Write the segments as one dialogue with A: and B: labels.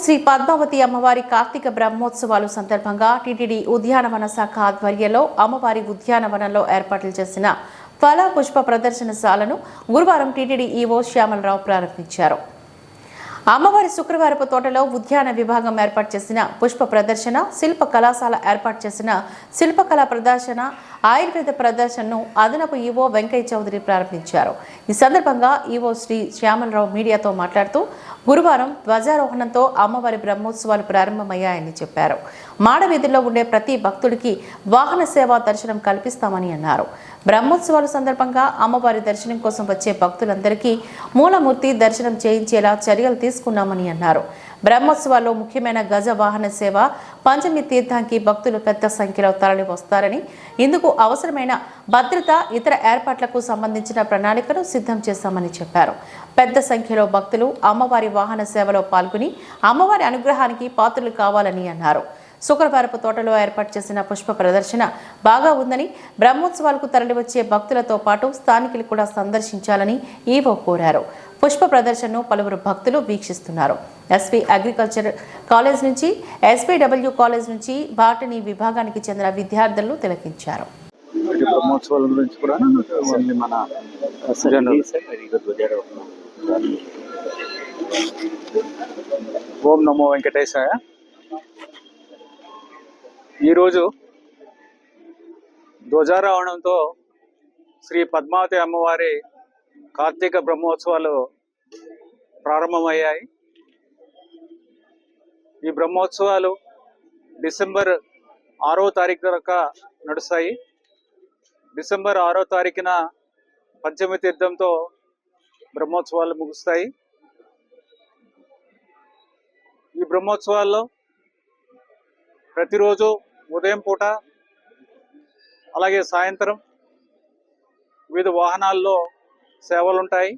A: శ్రీ పద్మావతి అమ్మవారి కార్తీక బ్రహ్మోత్సవాలు సందర్భంగా టీటీడీ ఉద్యానవన శాఖ ఆధ్వర్యంలో అమ్మవారి ఉద్యానవనంలో ఏర్పాట్లు చేసిన ఫల పుష్ప ప్రదర్శనశాలను గురువారం టీటీడీ ఈవో శ్యామలరావు ప్రారంభించారు. అమ్మవారి శుక్రవారపు తోటలో ఉద్యాన విభాగం ఏర్పాటు చేసిన పుష్ప ప్రదర్శన, శిల్ప కళాశాల ఏర్పాటు చేసిన శిల్పకళా ప్రదర్శన, ఆయుర్వేద ప్రదర్శనను అదనపు ఈవో వెంకయ్య చౌదరి ప్రారంభించారు. ఈ సందర్భంగా ఈవో శ్రీ శ్యామలరావు మీడియాతో మాట్లాడుతూ గురువారం ధ్వజారోహణంతో అమ్మవారి బ్రహ్మోత్సవాలు ప్రారంభమయ్యాయని చెప్పారు. మాడవీధుల్లో ఉండే ప్రతి భక్తుడికి వాహన సేవా దర్శనం కల్పిస్తామని అన్నారు. బ్రహ్మోత్సవాల సందర్భంగా అమ్మవారి దర్శనం కోసం వచ్చే భక్తులందరికీ మూలమూర్తి దర్శనం చేయించేలా చర్యలు తీసుకున్నామని అన్నారు. బ్రహ్మోత్సవాల్లో ముఖ్యమైన గజ వాహన సేవ, పంచమి తీర్థానికి భక్తులు పెద్ద సంఖ్యలో తరలి వస్తారని, ఇందుకు అవసరమైన భద్రత, ఇతర ఏర్పాట్లకు సంబంధించిన ప్రణాళికను సిద్ధం చేశామని చెప్పారు. పెద్ద సంఖ్యలో భక్తులు అమ్మవారి వాహన సేవలో పాల్గొని అమ్మవారి అనుగ్రహానికి పాత్రలు కావాలని అన్నారు. శుక్రవారపు తోటలో ఏర్పాటు చేసిన పుష్ప ప్రదర్శన బాగా ఉందని, బ్రహ్మోత్సవాలకు తరలివచ్చే భక్తులతో పాటు స్థానికులు కూడా సందర్శించాలని ఈవో కోరారు. పుష్ప ప్రదర్శనను పలువురు భక్తులు వీక్షిస్తున్నారు. ఎస్పీ అగ్రికల్చర్ కాలేజ్ నుంచి, ఎస్పీడబ్ల్యూ కాలేజ్ నుంచి బాటనీ విభాగానికి చెందిన విద్యార్థులు తిలకించారు.
B: బ్రహ్మోత్సవాల గురించి కూడా ఓం నమో వెంకటేశాయ. ఈరోజు ధ్వజారోహణంతో శ్రీ పద్మావతి అమ్మవారి కార్తీక బ్రహ్మోత్సవాలు ప్రారంభమయ్యాయి. ఈ బ్రహ్మోత్సవాలు డిసెంబర్ 6వ తారీఖు దాకా నడుస్తాయి. డిసెంబర్ 6వ తారీఖున పంచమి తీర్థంతో బ్రహ్మోత్సవాలు ముగుస్తాయి. ఈ బ్రహ్మోత్సవాల్లో ప్రతిరోజు ఉదయం పూట అలాగే సాయంత్రం వివిధ వాహనాల్లో సేవలు ఉంటాయి.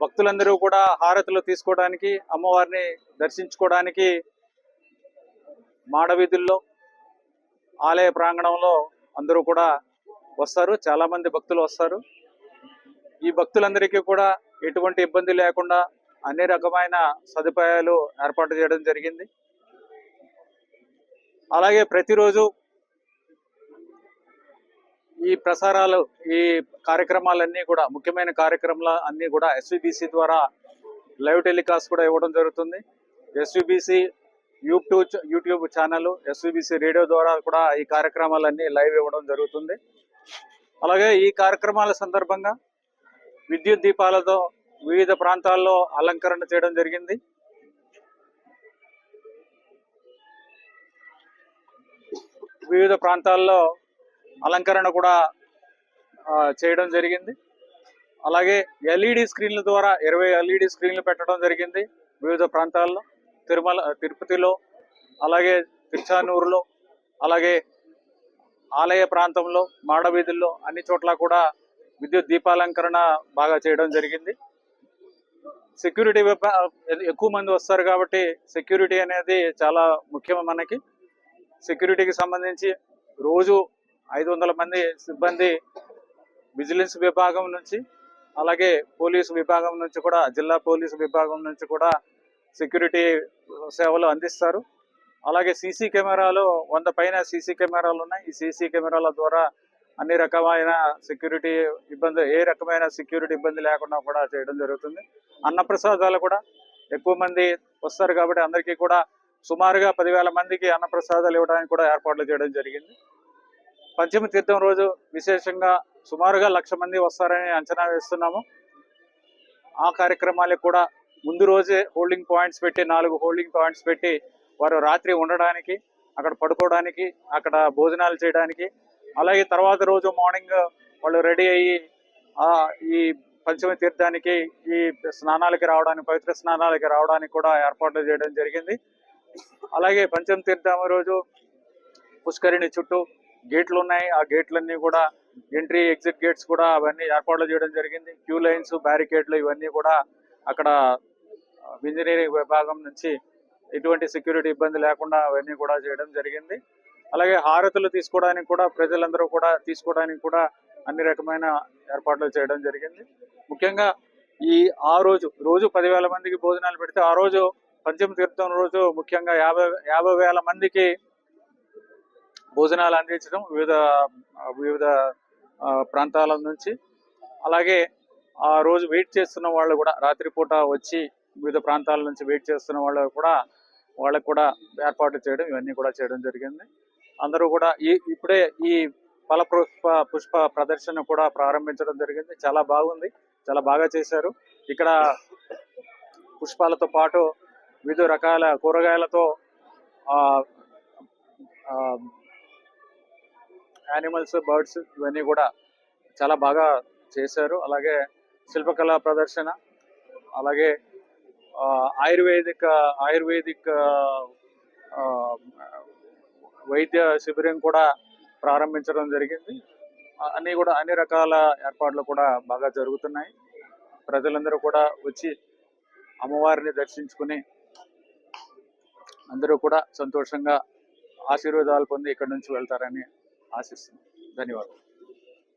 B: భక్తులందరూ కూడా హారతులు తీసుకోవడానికి, అమ్మవారిని దర్శించుకోవడానికి మాడవీధుల్లో, ఆలయ ప్రాంగణంలో అందరూ కూడా వస్తారు. చాలామంది భక్తులు వస్తారు. ఈ భక్తులందరికీ కూడా ఎటువంటి ఇబ్బంది లేకుండా అన్ని రకమైన సదుపాయాలు ఏర్పాటు చేయడం జరిగింది. అలాగే ప్రతిరోజు ఈ ప్రసారాలు, ఈ కార్యక్రమాలన్నీ కూడా, ముఖ్యమైన కార్యక్రమాలు అన్నీ కూడా ఎస్వీబీసీ ద్వారా లైవ్ టెలికాస్ట్ కూడా ఇవ్వడం జరుగుతుంది. SVBC YouTube channel, SVBC radio ద్వారా కూడా ఈ కార్యక్రమాలన్నీ లైవ్ ఇవ్వడం జరుగుతుంది. అలాగే ఈ కార్యక్రమాల సందర్భంగా విద్యుత్ దీపాలతో వివిధ ప్రాంతాల్లో అలంకరణ చేయడం జరిగింది. వివిధ ప్రాంతాల్లో అలంకరణ కూడా చేయడం జరిగింది. అలాగే ఎల్ఈడి స్క్రీన్ల ద్వారా 20 ఎల్ఈడి స్క్రీన్లు పెట్టడం జరిగింది వివిధ ప్రాంతాల్లో. తిరుపతిలో, అలాగే తిరుచానూరులో, అలాగే ఆలయ ప్రాంతంలో, మాడవీధుల్లో అన్ని చోట్ల కూడా విద్యుత్ దీపాలంకరణ బాగా చేయడం జరిగింది. సెక్యూరిటీ ఎక్కువ మంది వస్తారు కాబట్టి సెక్యూరిటీ అనేది చాలా ముఖ్యం మనకి. సెక్యూరిటీకి సంబంధించి రోజు 500 మంది సిబ్బంది విజిలెన్స్ విభాగం నుంచి, అలాగే పోలీసు విభాగం నుంచి కూడా, జిల్లా పోలీసు విభాగం నుంచి కూడా సెక్యూరిటీ సేవలు అందిస్తారు. అలాగే సీసీ కెమెరాలు 100 పైన సీసీ కెమెరాలు ఉన్నాయి. ఈ సీసీ కెమెరాల ద్వారా అన్ని రకమైన సెక్యూరిటీ ఇబ్బంది, ఏ రకమైన సెక్యూరిటీ ఇబ్బంది లేకుండా కూడా చేయడం జరుగుతుంది. అన్నప్రసాదాలు కూడా ఎక్కువ మంది వస్తారు కాబట్టి అందరికీ కూడా సుమారుగా 10,000 మందికి అన్నప్రసాదాలు ఇవ్వడానికి కూడా ఏర్పాట్లు చేయడం జరిగింది. పంచమి తీర్థం రోజు విశేషంగా సుమారుగా 1,00,000 మంది వస్తారని అంచనా వేస్తున్నాము. ఆ కార్యక్రమాలకు కూడా ముందు రోజే హోల్డింగ్ పాయింట్స్ పెట్టి, 4 హోల్డింగ్ పాయింట్స్ పెట్టి వారు రాత్రి ఉండడానికి, అక్కడ పడుకోవడానికి, అక్కడ భోజనాలు చేయడానికి, అలాగే తర్వాత రోజు మార్నింగ్ వాళ్ళు రెడీ అయ్యి ఈ పంచమి తీర్థానికి, ఈ స్నానాలకి రావడానికి, పవిత్ర స్నానాలకి రావడానికి కూడా ఏర్పాట్లు చేయడం జరిగింది. అలాగే పంచమి తీర్థం రోజు పుష్కరిణి చుట్టూ గేట్లు ఉన్నాయి. ఆ గేట్లన్నీ కూడా, ఎంట్రీ ఎగ్జిట్ గేట్స్ కూడా అవన్నీ ఏర్పాట్లు చేయడం జరిగింది. క్యూ లైన్స్, బ్యారికేడ్లు ఇవన్నీ కూడా అక్కడ ఇంజనీరింగ్ విభాగం నుంచి ఎటువంటి సెక్యూరిటీ ఇబ్బంది లేకుండా అవన్నీ కూడా చేయడం జరిగింది. అలాగే హారతులు తీసుకోవడానికి కూడా, ప్రజలందరూ కూడా తీసుకోవడానికి కూడా అన్ని రకమైన ఏర్పాట్లు చేయడం జరిగింది. ముఖ్యంగా ఈ రోజు 10,000 మందికి భోజనాలు పెడితే ఆ రోజు పంచమ తీర్థం రోజు ముఖ్యంగా 50,000 మందికి భోజనాలు అందించడం వివిధ ప్రాంతాల నుంచి. అలాగే ఆ రోజు వెయిట్ చేస్తున్న వాళ్ళు కూడా రాత్రిపూట వచ్చి వివిధ ప్రాంతాల నుంచి వెయిట్ చేస్తున్న వాళ్ళకు కూడా ఏర్పాటు చేయడం, ఇవన్నీ కూడా చేయడం జరిగింది. అందరూ కూడా ఇప్పుడే ఈ పుష్ప ప్రదర్శన కూడా ప్రారంభించడం జరిగింది. చాలా బాగుంది, చాలా బాగా చేశారు. ఇక్కడ పుష్పాలతో పాటు వివిధ రకాల కూరగాయలతో యానిమల్స్, బర్డ్స్ ఇవన్నీ కూడా చాలా బాగా చేశారు. అలాగే శిల్పకళా ప్రదర్శన, అలాగే ఆయుర్వేదిక్ వైద్య శిబిరం కూడా ప్రారంభించడం జరిగింది. అన్ని రకాల ఏర్పాట్లు కూడా బాగా జరుగుతున్నాయి. ప్రజలందరూ కూడా వచ్చి అమ్మవారిని దర్శించుకుని అందరూ కూడా సంతోషంగా ఆశీర్వాదాలు పొంది ఇక్కడి నుంచి వెళ్తారని ఆశిస్తున్నాను. ధన్యవాదాలు.